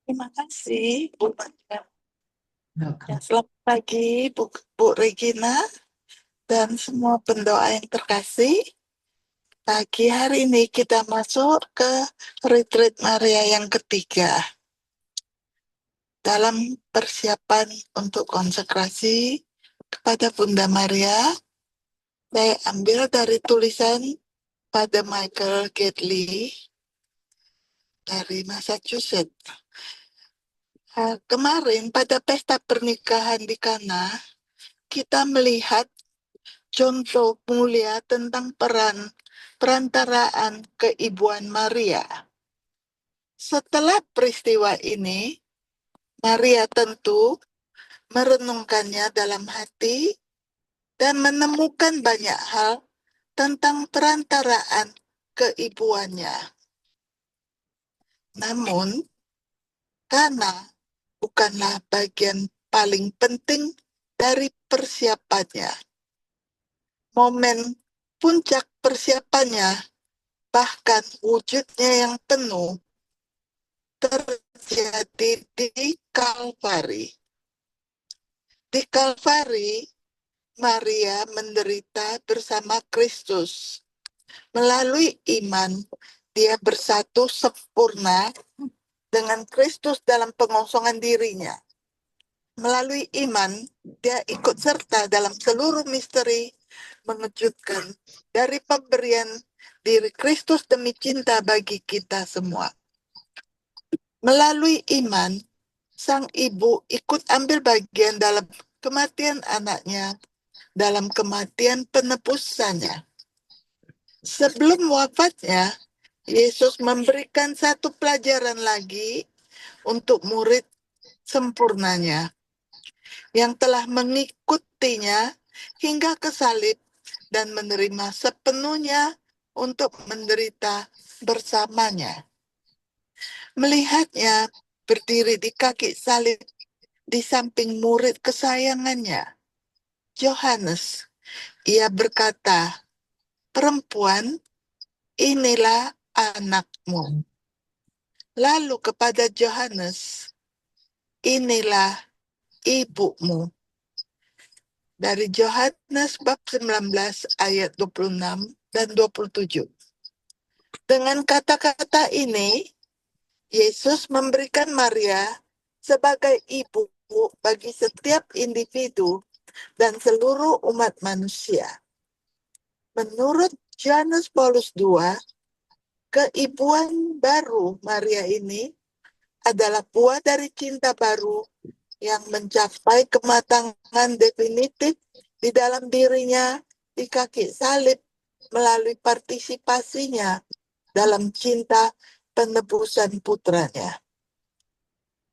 Terima kasih, Bu Maria. Welcome. Selamat pagi, Bu Regina, dan semua pendoa yang terkasih. Pagi hari ini kita masuk ke retreat Maria yang ketiga. Dalam persiapan untuk konsekrasi kepada Bunda Maria, saya ambil dari tulisan pada Michael Gately dari Massachusetts. Kemarin pada pesta pernikahan di Kana, kita melihat contoh mulia tentang perantaraan keibuan Maria. Setelah peristiwa ini, Maria tentu merenungkannya dalam hati dan menemukan banyak hal tentang perantaraan keibuannya. Namun, karena bukanlah bagian paling penting dari persiapannya. Momen puncak persiapannya, bahkan wujudnya yang penuh, terjadi di Kalvari. Di Kalvari, Maria menderita bersama Kristus. Melalui iman, dia bersatu sempurna dengan Kristus dalam pengosongan dirinya. Melalui iman, dia ikut serta dalam seluruh misteri mengejutkan dari pemberian diri Kristus demi cinta bagi kita semua. Melalui iman, sang ibu ikut ambil bagian dalam kematian anaknya, dalam kematian penebusannya. Sebelum wafatnya, Yesus memberikan satu pelajaran lagi untuk murid sempurnanya yang telah mengikutinya hingga ke salib dan menerima sepenuhnya untuk menderita bersamanya. Melihatnya berdiri di kaki salib di samping murid kesayangannya, Yohanes, ia berkata, "Perempuan, inilah anakmu." Lalu kepada Yohanes, "Inilah ibumu." Dari Yohanes bab 19 ayat 26 dan 27. Dengan kata-kata ini, Yesus memberikan Maria sebagai ibu bagi setiap individu dan seluruh umat manusia. Menurut Johannes Paulus II, keibuan baru Maria ini adalah buah dari cinta baru yang mencapai kematangan definitif di dalam dirinya di kaki salib melalui partisipasinya dalam cinta penebusan putranya.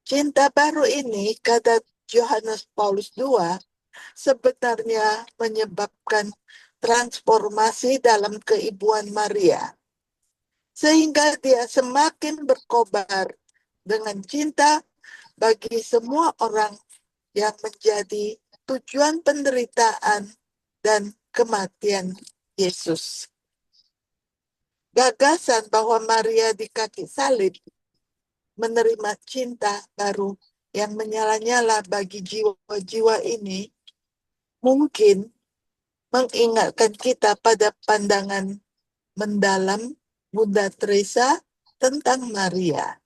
Cinta baru ini, kata Johannes Paulus II, sebenarnya menyebabkan transformasi dalam keibuan Maria, sehingga dia semakin berkobar dengan cinta bagi semua orang yang menjadi tujuan penderitaan dan kematian Yesus. Gagasan bahwa Maria di kaki salib menerima cinta baru yang menyala-nyala bagi jiwa-jiwa ini mungkin mengingatkan kita pada pandangan mendalam Bunda Teresa tentang Maria.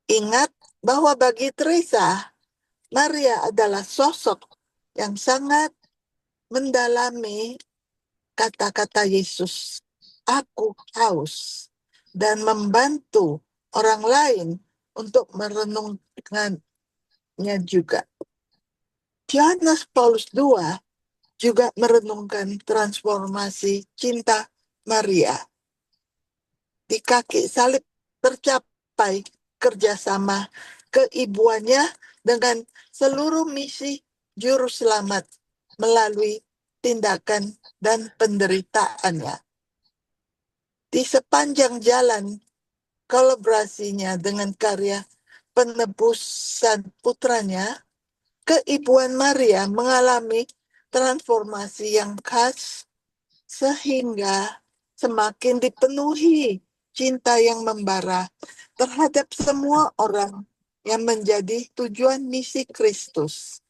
Ingat bahwa bagi Teresa, Maria adalah sosok yang sangat mendalami kata-kata Yesus, "Aku haus," dan membantu orang lain untuk merenungkannya juga. Johannes Paulus II juga merenungkan transformasi cinta Maria. Di kaki salib tercapai kerjasama keibuannya dengan seluruh misi juru selamat melalui tindakan dan penderitaannya. Di sepanjang jalan kolaborasinya dengan karya penebusan putranya, keibuan Maria mengalami transformasi yang khas sehingga semakin dipenuhi cinta yang membara terhadap semua orang yang menjadi tujuan misi Kristus.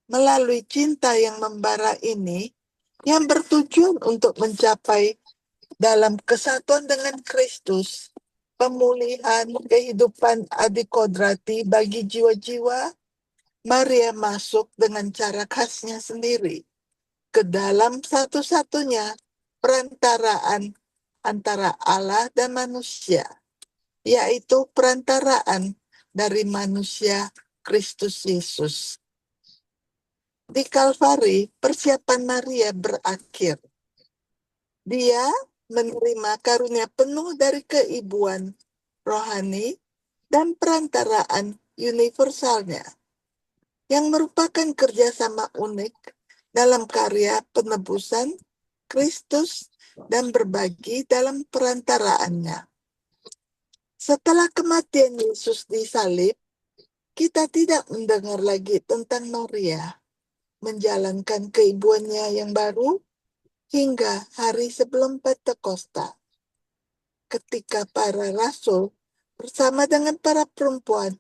Melalui cinta yang membara ini, yang bertujuan untuk mencapai dalam kesatuan dengan Kristus, pemulihan kehidupan adikodrati bagi jiwa-jiwa, Maria masuk dengan cara khasnya sendiri ke dalam satu-satunya perantaraan antara Allah dan manusia, yaitu perantaraan dari manusia Kristus Yesus. Di Kalvari, persiapan Maria berakhir. Dia menerima karunia penuh dari keibuan rohani dan perantaraan universalnya, yang merupakan kerjasama unik dalam karya penebusan Kristus dan berbagi dalam perantaraannya. Setelah kematian Yesus di salib, kita tidak mendengar lagi tentang Maria menjalankan keibuannya yang baru hingga hari sebelum Pentakosta, ketika para rasul bersama dengan para perempuan,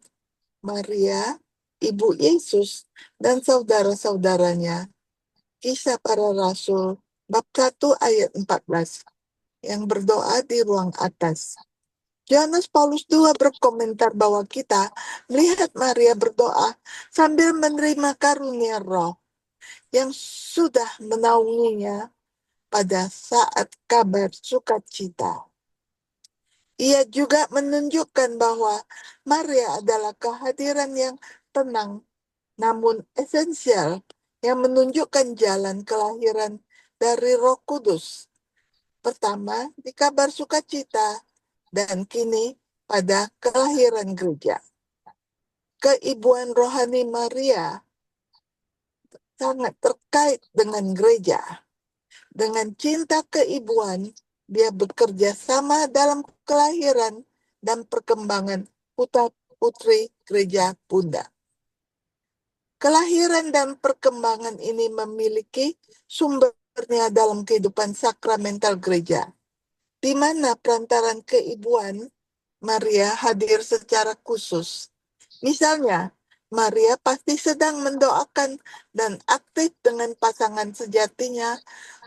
Maria, ibu Yesus, dan saudara-saudaranya. Kisah para Rasul, bab 1 ayat 14, yang berdoa di ruang atas. Yohanes Paulus II berkomentar bahwa kita melihat Maria berdoa sambil menerima karunia roh yang sudah menaunginya pada saat kabar sukacita. Ia juga menunjukkan bahwa Maria adalah kehadiran yang tenang namun esensial yang menunjukkan jalan kelahiran dari Roh Kudus. Pertama di kabar sukacita dan kini pada kelahiran gereja. Keibuan rohani Maria sangat terkait dengan gereja. Dengan cinta keibuan, dia bekerja sama dalam kelahiran dan perkembangan putra-putri gereja Bunda. Kelahiran dan perkembangan ini memiliki sumbernya dalam kehidupan sakramental gereja, di mana perantaran keibuan Maria hadir secara khusus. Misalnya, Maria pasti sedang mendoakan dan aktif dengan pasangan sejatinya,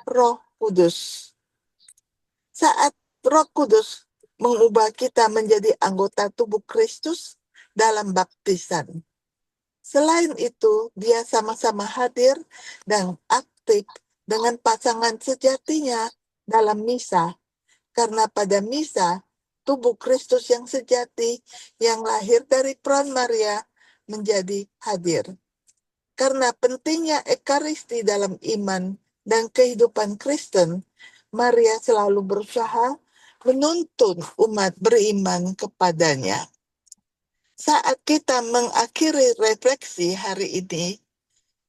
Roh Kudus. Saat Roh Kudus mengubah kita menjadi anggota tubuh Kristus dalam baptisan. Selain itu, dia sama-sama hadir dan aktif dengan pasangan sejatinya dalam misa, karena pada misa, tubuh Kristus yang sejati yang lahir dari peran Maria menjadi hadir. Karena pentingnya Ekaristi dalam iman dan kehidupan Kristen, Maria selalu berusaha menuntun umat beriman kepadanya. Saat kita mengakhiri refleksi hari ini,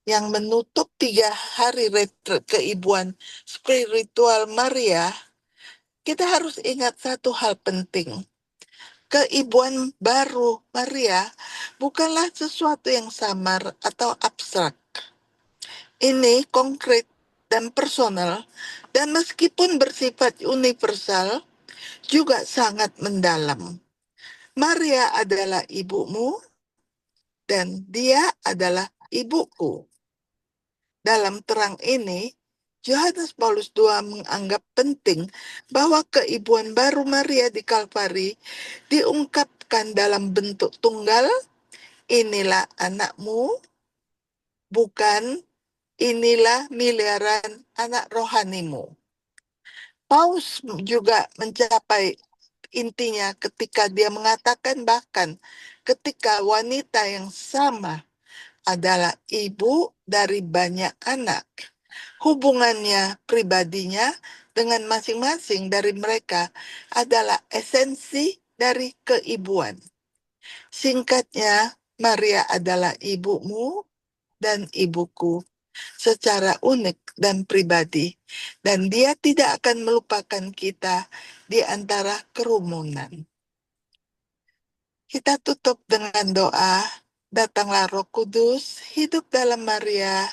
yang menutup 3 hari retret keibuan spiritual Maria, kita harus ingat satu hal penting. Keibuan baru Maria bukanlah sesuatu yang samar atau abstrak. Ini konkret dan personal, dan meskipun bersifat universal, juga sangat mendalam. Maria adalah ibumu, dan dia adalah ibuku. Dalam terang ini, Yohanes Paulus II menganggap penting bahwa keibuan baru Maria di Kalvari diungkapkan dalam bentuk tunggal, inilah anakmu, bukan inilah miliaran anak rohanimu. Paus juga mencapai intinya ketika dia mengatakan bahkan ketika wanita yang sama adalah ibu dari banyak anak, hubungannya pribadinya dengan masing-masing dari mereka adalah esensi dari keibuan. Singkatnya, Maria adalah ibumu dan ibuku secara unik dan pribadi, dan dia tidak akan melupakan kita di antara kerumunan. Kita tutup dengan doa. Datanglah Roh Kudus, hidup dalam Maria.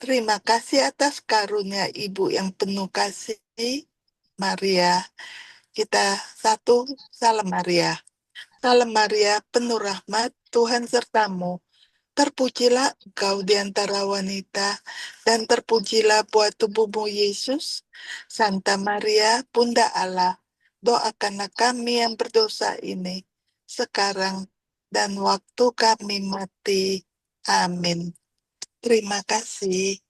Terima kasih atas karunia Ibu yang penuh kasih, Maria. Kita satu, Salam Maria. Salam Maria, penuh rahmat, Tuhan sertamu. Terpujilah engkau di antara wanita, dan terpujilah buah tubuhmu Yesus. Santa Maria, Bunda Allah, doakanlah kami yang berdosa ini, sekarang dan waktu kami mati. Amin. Terima kasih.